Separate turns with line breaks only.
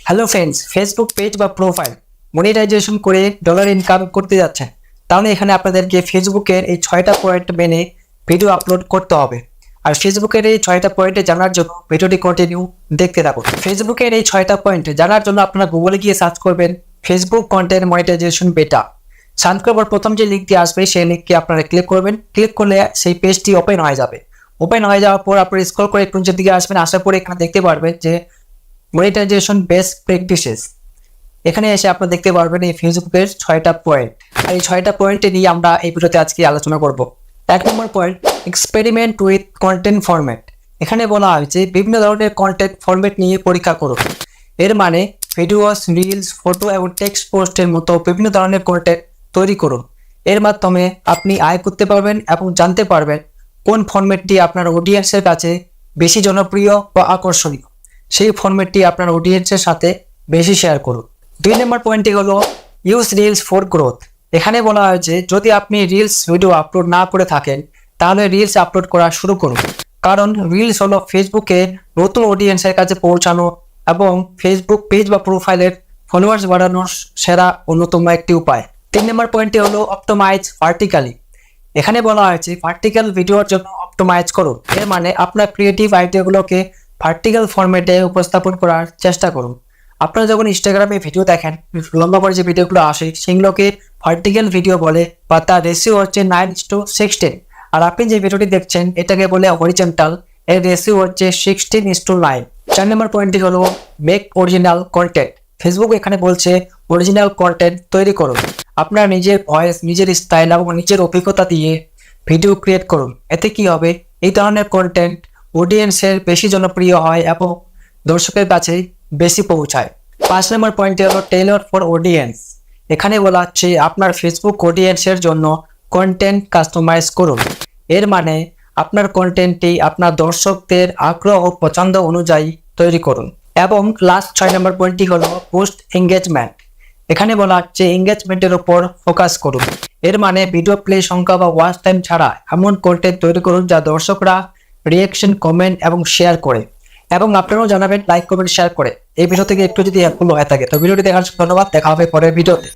Hello friends, Facebook page বা profile monetization করে dollar income করতে যাচ্ছেন, তাহলে এখানে আপনাদেরকে ফেসবুকের এই 6টা পয়েন্ট মেনে ভিডিও আপলোড করতে হবে। আর ফেসবুকের এই 6টা পয়েন্টে জানার জন্য ভিডিওটি কন্টিনিউ দেখতে থাকুন। ফেসবুকের এই 6টা পয়েন্ট জানার জন্য আপনারা গুগলে গিয়ে সার্চ করবেন ফেসবুক কন্টেন্ট মনিটাইজেশন বেটা। সার্চ করার পর প্রথম যে লিঙ্কটি আসবে সেই লিঙ্কে আপনারা ক্লিক করবেন। ক্লিক করলে সেই পেজটি ওপেন হয়ে যাবে। ওপেন হয়ে যাওয়ার পর আপনারা স্ক্রল করে একটু নিচের দিকে আসবেন। আসার পরে এখানে দেখতে পারবেন যে মনিটাইজেশন বেস্ট প্র্যাকটিসেস। এখানে এসে আপনারা দেখতে পারবেন এই ফেসবুকের 6টা পয়েন্ট। আর এই 6টা পয়েন্টে নিয়ে আমরা এই ভিডিওতে আজকে আলোচনা করব। 1 নম্বর point, experiment with content format. এখানে বলা হয়েছে বিভিন্ন ধরনের কন্টেন্ট ফরম্যাট নিয়ে পরীক্ষা করুন। এর মানে ভিডিওস, রিলস, ফটো এবং টেক্সট পোস্টের মতো বিভিন্ন ধরনের কন্টেন্ট তৈরি করুন। এর মাধ্যমে আপনি আয় করতে পারবেন এবং জানতে পারবেন কোন ফরম্যাটটি আপনার অডিয়েন্সের কাছে বেশি জনপ্রিয় বা আকর্ষণীয়। সেই ফরম্যাটটি আপনার অডিয়েন্সের সাথে বেশি শেয়ার করুন। 2 নম্বর পয়েন্টটি হলো ইউজ রিলস ফর গ্রোথ। এখানে বলা হয়েছে যদি আপনি রিলস ভিডিও আপলোড না করে থাকেন তাহলে রিলস আপলোড করা শুরু করুন। কারণ রিলস হলো ফেসবুকে নতুন অডিয়েন্সের কাছে পৌঁছানো এবং ফেসবুক পেজ বা প্রোফাইলের ফলোয়ার্স বাড়ানোর সেরা অন্যতম একটি উপায়। 3 নম্বর পয়েন্টটি হলো অপটিমাইজ ভার্টিক্যালি। এখানে বলা হয়েছে ভার্টিক্যাল ভিডিওর জন্য অপটিমাইজ করুন। এর মানে আপনার ক্রিয়েটিভ আইডিয়াগুলোকে ভার্টিক্যাল ফরম্যাটে উপস্থাপন করার চেষ্টা করুন। আপনারা যখন ইনস্টাগ্রামে ভিডিও দেখেন, লম্বা করে যে ভিডিওগুলো আসে সেগুলোকে ভার্টিক্যাল ভিডিও বলে বা তার রেশিও হচ্ছে 9:16। আর আপনি যে ভিডিওটি দেখছেন এটাকে বলে হরিজন্টাল, এর রেশিও হচ্ছে 16:9। 4 নম্বর পয়েন্টটি হলো মেক অরিজিনাল কন্টেন্ট। ফেসবুক এখানে বলছে অরিজিনাল কন্টেন্ট তৈরি করুন। আপনার নিজের ভয়েস, নিজের স্টাইল এবং নিজের অভিজ্ঞতা দিয়ে ভিডিও ক্রিয়েট করুন। এতে কি হবে, এই ধরনের কন্টেন্ট অডিয়েন্সের বেশি জনপ্রিয় হয় এবং দর্শকের কাছে বেশি পৌঁছায়। 5 নম্বর পয়েন্টটি হলো টেইলর ফর অডিয়েন্স। এখানে বলা হচ্ছে আপনার ফেসবুক অডিয়েন্সের জন্য কন্টেন্ট কাস্টমাইজ করুন। এর মানে আপনার কন্টেন্টটি আপনার দর্শকদের আগ্রহ ও পছন্দ অনুযায়ী তৈরি করুন। এবং লাস্ট 6 নম্বর পয়েন্টটি হলো পোস্ট এঙ্গেজমেন্ট। এখানে বলা হচ্ছে এঙ্গেজমেন্টের উপর ফোকাস করুন। এর মানে ভিডিও প্লে সংখ্যা বা ওয়াচ টাইম ছাড়া এমন কন্টেন্ট তৈরি করুন যা দর্শকরা রিয়াকশন, কমেন্ট এবং শেয়ার করে। এবং আপনারাও জানাবেন লাইক, কমেন্ট, শেয়ার করে। এই ভিডিও থেকে একটু যদি হেল্পফুল হয়ে থাকে তো ভিডিওটি দেখার জন্য ধন্যবাদ। দেখা হবে পরের ভিডিওতে।